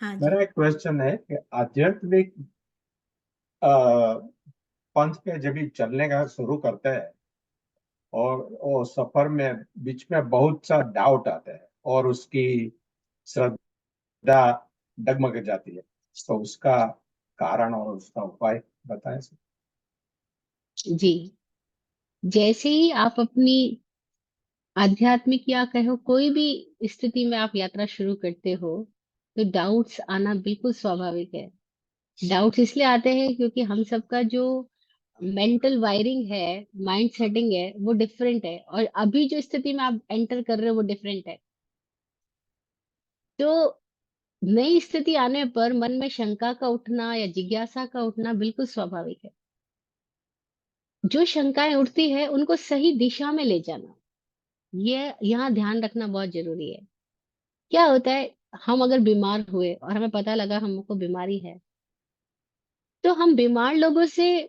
हाँ जी। मेरा एक क्वेश्चन है कि आध्यात्मिक पंथ पे जब भी चलने का शुरू करते हैं और सफर में बीच में बहुत सा डाउट आता है और उसकी श्रद्धा डगमग जाती है, तो उसका कारण और उसका उपाय बताएं सर। जी, जैसे ही आप अपनी आध्यात्मिक या कहो कोई भी स्थिति में आप यात्रा शुरू करते हो, तो डाउट्स आना बिल्कुल स्वाभाविक है। डाउट्स इसलिए आते हैं क्योंकि हम सबका जो मेंटल वायरिंग है, माइंड सेटिंग है, वो डिफरेंट है, और अभी जो स्थिति में आप एंटर कर रहे हो वो डिफरेंट है। तो नई स्थिति आने पर मन में शंका का उठना या जिज्ञासा का उठना बिल्कुल स्वाभाविक है। जो शंकाएं उठती है उनको सही दिशा में ले जाना, ये यहाँ ध्यान रखना बहुत जरूरी है। क्या होता है, हम अगर बीमार हुए और हमें पता लगा हमको बीमारी है, तो हम बीमार लोगों से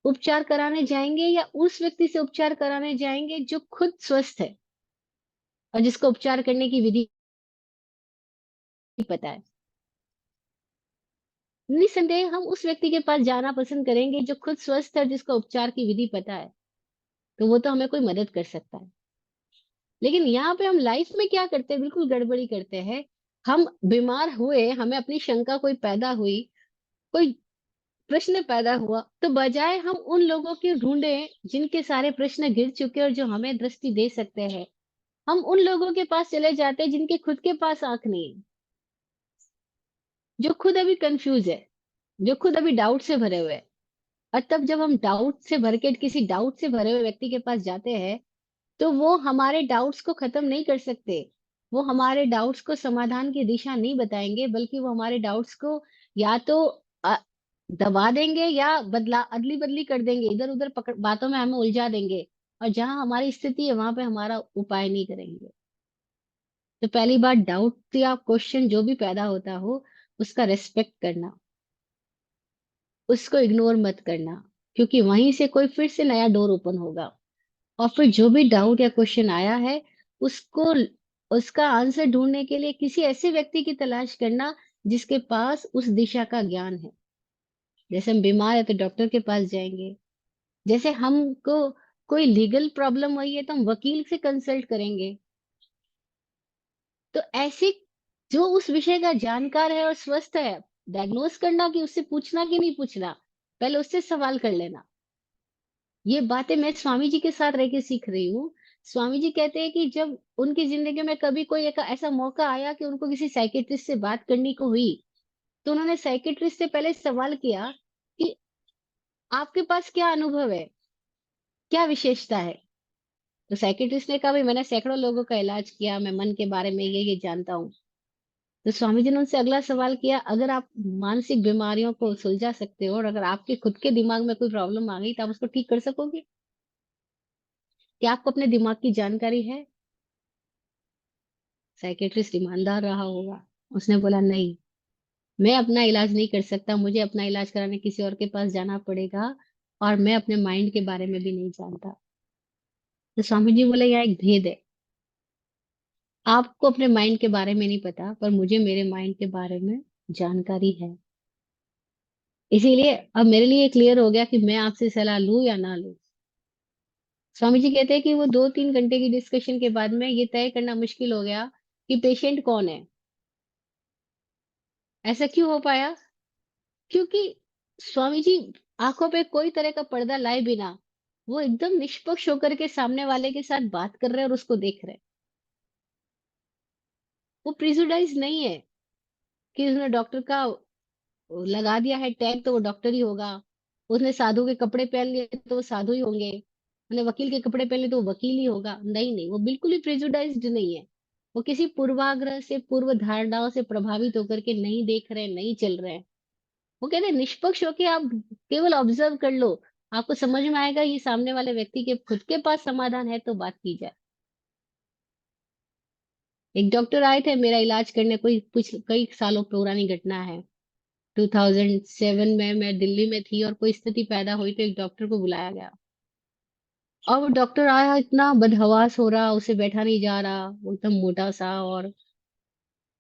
उपचार कराने जाएंगे या उस व्यक्ति से उपचार कराने जाएंगे जो खुद स्वस्थ है और जिसको उपचार करने की विधि पता है? निस्संदेह हम उस व्यक्ति के पास जाना पसंद करेंगे जो खुद स्वस्थ है और जिसको उपचार की विधि पता है, तो वो तो हमें कोई मदद कर सकता है। लेकिन यहाँ पे हम लाइफ में क्या करते हैं, बिल्कुल गड़बड़ी करते हैं। हम बीमार हुए, हमें अपनी शंका कोई पैदा हुई, कोई प्रश्न पैदा हुआ, तो बजाय हम उन लोगों के ढूंढे जिनके सारे प्रश्न गिर चुके और जो हमें दृष्टि दे सकते हैं, हम उन लोगों के पास चले जाते हैं जिनके खुद के पास आंख नहीं है, जो खुद अभी कंफ्यूज है, जो खुद अभी डाउट से भरे हुए हैं। और तब जब हम डाउट से भर के किसी डाउट से भरे हुए व्यक्ति के पास जाते हैं, तो वो हमारे डाउट्स को खत्म नहीं कर सकते। वो हमारे डाउट्स को समाधान की दिशा नहीं बताएंगे, बल्कि वो हमारे डाउट्स को या तो अ, दबा देंगे या बदला अदली बदली कर देंगे, इधर उधर पकड़ बातों में हमें उलझा देंगे, और जहां हमारी स्थिति है वहां पे हमारा उपाय नहीं करेंगे। तो पहली बात, डाउट या क्वेश्चन जो भी पैदा होता हो, उसका रेस्पेक्ट करना, उसको इग्नोर मत करना, क्योंकि वहीं से कोई फिर से नया डोर ओपन होगा। और फिर जो भी डाउट या क्वेश्चन आया है, उसको उसका आंसर ढूंढने के लिए किसी ऐसे व्यक्ति की तलाश करना जिसके पास उस दिशा का ज्ञान है। जैसे हम बीमार है तो डॉक्टर के पास जाएंगे, जैसे हमको कोई लीगल प्रॉब्लम हुई है तो हम वकील से कंसल्ट करेंगे। तो ऐसे जो उस विषय का जानकार है और स्वस्थ है, डायग्नोस करना कि उससे पूछना कि नहीं पूछना, पहले उससे सवाल कर लेना। ये बातें मैं स्वामी जी के साथ रह के सीख रही हूँ। स्वामी जी कहते हैं कि जब उनकी जिंदगी में कभी कोई एक ऐसा मौका आया कि उनको किसी साइकेट्रिस्ट से बात करनी को हुई, तो उन्होंने साइकेट्रिस्ट से पहले सवाल किया कि आपके पास क्या अनुभव है, क्या विशेषता है। तो साइकेट्रिस्ट ने कहा, भाई मैंने सैकड़ों लोगों का इलाज किया, मैं मन के बारे में ये जानता हूँ। तो स्वामी जी ने उनसे अगला सवाल किया, अगर आप मानसिक बीमारियों को सुलझा सकते हो और अगर आपके खुद के दिमाग में कोई प्रॉब्लम आ गई तो आप उसको ठीक कर सकोगे? क्या आपको अपने दिमाग की जानकारी है? साइकेट्रिस्ट ईमानदार रहा होगा, उसने बोला नहीं, मैं अपना इलाज नहीं कर सकता, मुझे अपना इलाज कराने किसी और के पास जाना पड़ेगा, और मैं अपने माइंड के बारे में भी नहीं जानता। तो स्वामी जी बोले, यहाँ एक भेद है, आपको अपने माइंड के बारे में नहीं पता, पर मुझे मेरे माइंड के बारे में जानकारी है। इसीलिए अब मेरे लिए क्लियर हो गया कि मैं आपसे सलाह लूं या ना लूं। स्वामी जी कहते हैं कि वो 2-3 घंटे की डिस्कशन के बाद में ये तय करना मुश्किल हो गया कि पेशेंट कौन है। ऐसा क्यों हो पाया? क्योंकि स्वामी जी आंखों पे कोई तरह का पर्दा लाए बिना वो एकदम निष्पक्ष होकर के सामने वाले के साथ बात कर रहे हैं और उसको देख रहे हैं। वो प्रिजुडाइज नहीं है कि उसने डॉक्टर का लगा दिया है टैग तो वो डॉक्टर ही होगा, उसने साधु के कपड़े पहन लिए तो वो साधु ही होंगे, उसने वकील के कपड़े पहन लिए तो वो वकील ही होगा। नहीं नहीं, वो बिल्कुल ही प्रिजुडाइज्ड नहीं है। वो किसी पूर्वाग्रह से, पूर्व धारणाओं से प्रभावित होकर के नहीं देख रहे, नहीं चल रहे हैं। वो कहते हैं निष्पक्ष होके आप केवल ऑब्जर्व कर लो, आपको समझ में आएगा ये सामने वाले व्यक्ति के खुद के पास समाधान है तो बात की जाए। एक डॉक्टर आए थे मेरा इलाज करने, कोई कुछ कई सालों पुरानी घटना है। 2007 में मैं दिल्ली में थी और कोई स्थिति पैदा हुई तो एक डॉक्टर को बुलाया गया। और वो डॉक्टर आया, इतना बदहवास हो रहा, उसे बैठा नहीं जा रहा, वो एकदम मोटा सा, और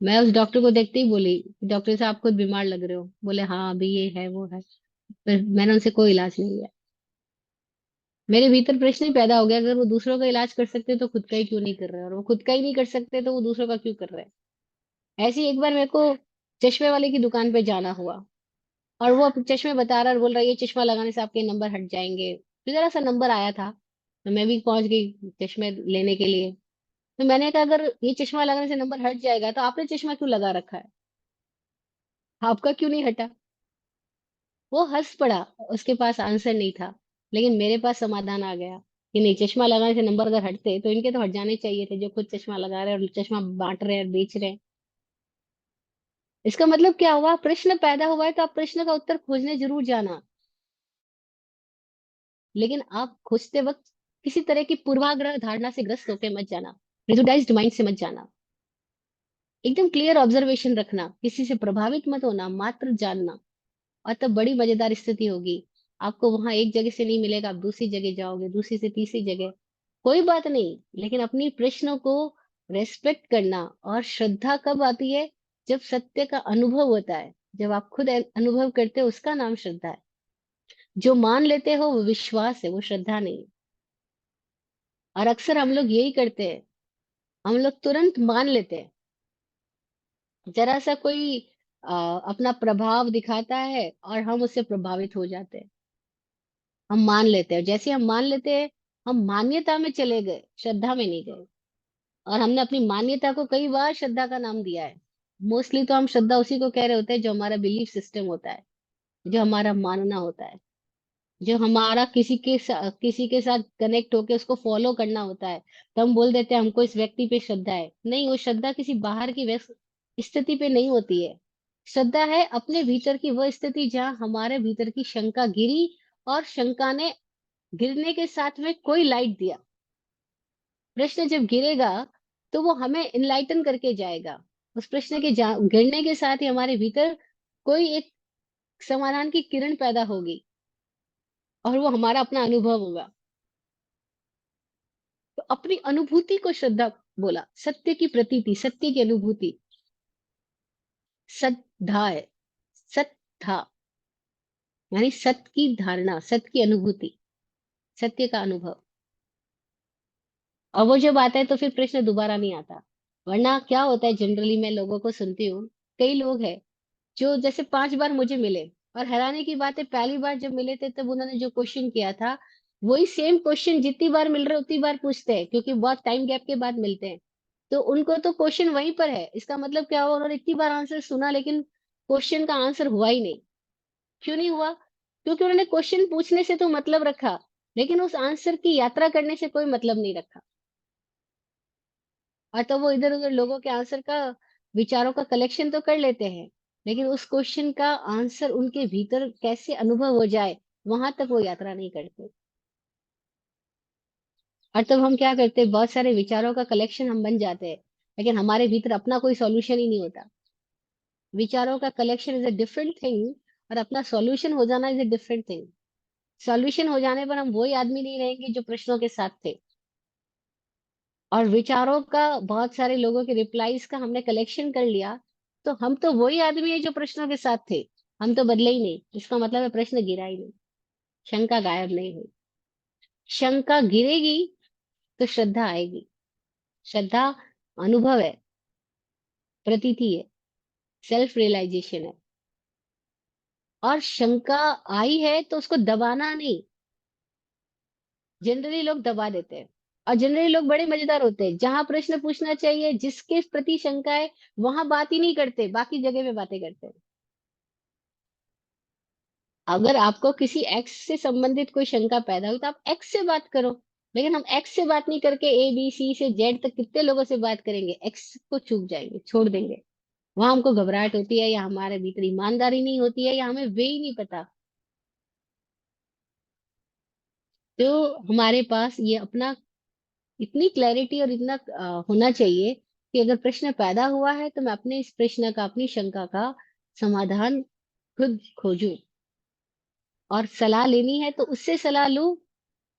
मैं उस डॉक्टर को देखते ही बोली, डॉक्टर साहब, आप खुद बीमार लग रहे हो। बोले हाँ, अभी ये है वो है। फिर मैंने उनसे कोई इलाज नहीं लिया। मेरे भीतर प्रश्न ही पैदा हो गया, अगर वो दूसरों का इलाज कर सकते तो खुद का ही क्यों नहीं कर रहे, और वो खुद का ही नहीं कर सकते तो वो दूसरों का क्यों कर रहे हैं। ऐसे ही एक बार मेरे को चश्मे वाले की दुकान पे जाना हुआ, और वो चश्मे बता रहा और बोल रहा है ये चश्मा लगाने से आपके नंबर हट जाएंगे। तो जरा सा नंबर आया था, तो मैं भी पहुंच गई चश्मे लेने के लिए। तो मैंने कहा अगर ये चश्मा लगाने से नंबर हट जाएगा तो आपने चश्मा क्यों लगा रखा है, आपका क्यों नहीं हटा। वो हंस पड़ा, उसके पास आंसर नहीं था। लेकिन मेरे पास समाधान आ गया कि नहीं, चश्मा लगाने से नंबर अगर हटते तो इनके तो हट जाने चाहिए थे, जो खुद चश्मा लगा रहे हैं और चश्मा बांट रहे हैं और बेच रहे हैं। इसका मतलब क्या हुआ, प्रश्न पैदा हुआ है तो आप प्रश्न का उत्तर खोजने जरूर जाना। लेकिन आप खोजते वक्त किसी तरह की पूर्वाग्रह धारणा से ग्रस्त होकर मत जाना, प्रेजुडाइज्ड माइंड से मत जाना। एकदम क्लियर ऑब्जर्वेशन रखना, किसी से प्रभावित मत होना, मात्र जानना। और तब बड़ी मजेदार स्थिति होगी। आपको वहां एक जगह से नहीं मिलेगा, आप दूसरी जगह जाओगे, दूसरी से तीसरी जगह। कोई बात नहीं, लेकिन अपनी प्रश्नों को रेस्पेक्ट करना। और श्रद्धा कब आती है, जब सत्य का अनुभव होता है, जब आप खुद अनुभव करते हो, उसका नाम श्रद्धा है। जो मान लेते हो वो विश्वास है, वो श्रद्धा नहीं है। और अक्सर हम लोग यही करते हैं, हम लोग तुरंत मान लेते हैं। जरा सा कोई अपना प्रभाव दिखाता है और हम उससे प्रभावित हो जाते हैं। हम मान लेते हैं, जैसे हम मान लेते हैं, हम मान्यता में चले गए, श्रद्धा में नहीं गए। और हमने अपनी मान्यता को कई बार श्रद्धा का नाम दिया है। मोस्टली तो हम श्रद्धा उसी को कह रहे होते हैं जो हमारा बिलीफ सिस्टम होता है, जो हमारा मानना होता है, जो हमारा किसी के साथ कनेक्ट होके उसको फॉलो करना होता है। तो हम बोल देते हैं हमको इस व्यक्ति पे श्रद्धा है। नहीं, वो श्रद्धा किसी बाहर की स्थिति पे नहीं होती है। श्रद्धा है अपने भीतर की वह स्थिति जहाँ हमारे भीतर की शंका गिरी, और शंका ने गिरने के साथ में कोई लाइट दिया। प्रश्न जब गिरेगा तो वो हमें इनलाइटन करके जाएगा। उस प्रश्न के गिरने के साथ ही हमारे भीतर कोई एक समाधान की किरण पैदा होगी, और वो हमारा अपना अनुभव होगा। तो अपनी अनुभूति को श्रद्धा बोला, सत्य की प्रतीति, सत्य की अनुभूति सद्धा है। सत्था यानी सत्य की धारणा, सत्य की अनुभूति, सत्य का अनुभव। और वो जब आता है तो फिर प्रश्न दोबारा नहीं आता। वरना क्या होता है, जनरली मैं लोगों को सुनती हूँ, कई लोग हैं जो जैसे 5 बार मुझे मिले, और हैरानी की बात है पहली बार जब मिले थे तब उन्होंने जो क्वेश्चन किया था, वही सेम क्वेश्चन जितनी बार मिल रहे उतनी बार पूछते हैं, क्योंकि बहुत टाइम गैप के बाद मिलते हैं। तो उनको तो क्वेश्चन वहीं पर है। इसका मतलब क्या हुआ, उन्होंने इतनी बार आंसर सुना लेकिन क्वेश्चन का आंसर हुआ ही नहीं। क्यों नहीं हुआ, क्योंकि उन्होंने क्वेश्चन पूछने से तो मतलब रखा, लेकिन उस आंसर की यात्रा करने से कोई मतलब नहीं रखा। और तो वो इधर उधर लोगों के आंसर का, विचारों का कलेक्शन तो कर लेते हैं, लेकिन उस क्वेश्चन का आंसर उनके भीतर कैसे अनुभव हो जाए, वहां तक वो यात्रा नहीं करते। और तब हम क्या करते हैं, बहुत सारे विचारों का कलेक्शन हम बन जाते हैं, लेकिन हमारे भीतर अपना कोई सॉल्यूशन ही नहीं होता। विचारों का collection is a different thing, और अपना सॉल्यूशन हो जाना is a different thing. Solution हो जाने पर हम वही आदमी नहीं रहेंगे जो प्रश्नों के साथ थे। और विचारों का, बहुत सारे लोगों के रिप्लाईज का हमने कलेक्शन कर लिया, तो हम तो वही आदमी है जो प्रश्नों के साथ थे। हम तो बदले ही नहीं, इसका मतलब है प्रश्न गिरा ही नहीं, शंका गायब नहीं हुई। शंका गिरेगी तो श्रद्धा आएगी। श्रद्धा अनुभव है, प्रतीति है, सेल्फ रियलाइजेशन है। और शंका आई है तो उसको दबाना नहीं। जनरली लोग दबा देते हैं, और जनरली लोग बड़े मजेदार होते हैं, जहां प्रश्न पूछना चाहिए, जिसके प्रति शंका है, वहां बात ही नहीं करते, बाकी जगह पे बातें करते हैं। अगर आपको किसी एक्स से संबंधित कोई शंका पैदा हुई तो आप एक्स से बात करो। लेकिन हम एक्स से बात नहीं करके ए बी सी से जेड तक कितने लोगों से बात करेंगे, एक्स को चूक जाएंगे, छोड़ देंगे। वहां हमको घबराहट होती है, या हमारे भीतर ईमानदारी नहीं होती है, या हमें वे ही नहीं पता। तो हमारे पास ये अपना इतनी क्लैरिटी और इतना होना चाहिए कि अगर प्रश्न पैदा हुआ है तो मैं अपने इस प्रश्न का, अपनी शंका का समाधान खुद खोजूं। और सलाह लेनी है तो उससे सलाह लूं,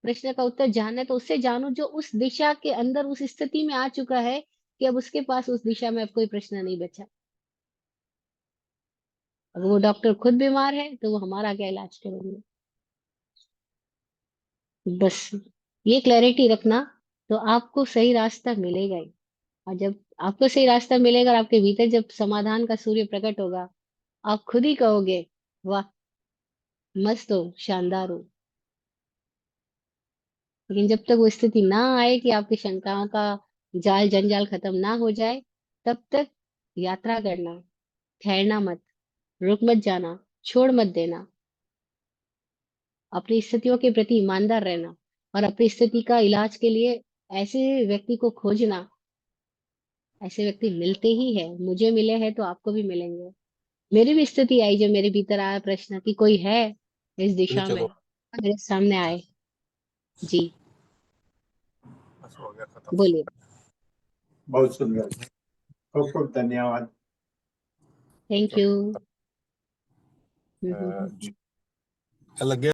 प्रश्न का उत्तर जानना है तो उससे जानूं जो उस दिशा के अंदर, उस स्थिति में आ चुका है, कि अब उसके पास उस दिशा में अब कोई प्रश्न नहीं बचा। अगर वो डॉक्टर खुद बीमार है तो वो हमारा क्या इलाज करेंगे। बस ये क्लैरिटी रखना, तो आपको सही रास्ता मिलेगा ही। और जब आपको सही रास्ता मिलेगा और आपके भीतर जब समाधान का सूर्य प्रकट होगा, आप खुद ही कहोगे, वाह, मस्त हो, शानदार हो। लेकिन जब तक वो स्थिति ना आए कि आपकी शंकाओं का जाल जंजाल खत्म ना हो जाए, तब तक यात्रा करना, ठहरना मत, रुक मत जाना, छोड़ मत देना, अपनी स्थितियों के प्रति ईमानदार रहना, और अपनी स्थिति का इलाज के लिए ऐसे व्यक्ति को खोजना। ऐसे व्यक्ति मिलते ही है, मुझे मिले हैं तो आपको भी मिलेंगे। मेरी भी स्थिति आई जब मेरे भीतर आया प्रश्न कि कोई है इस दिशा में, चलो मेरे सामने आए। जी, बस हो गया खत्म। बोलिए। बहुत सुंदर, खूब खूब धन्यवाद। Thank you. लग गया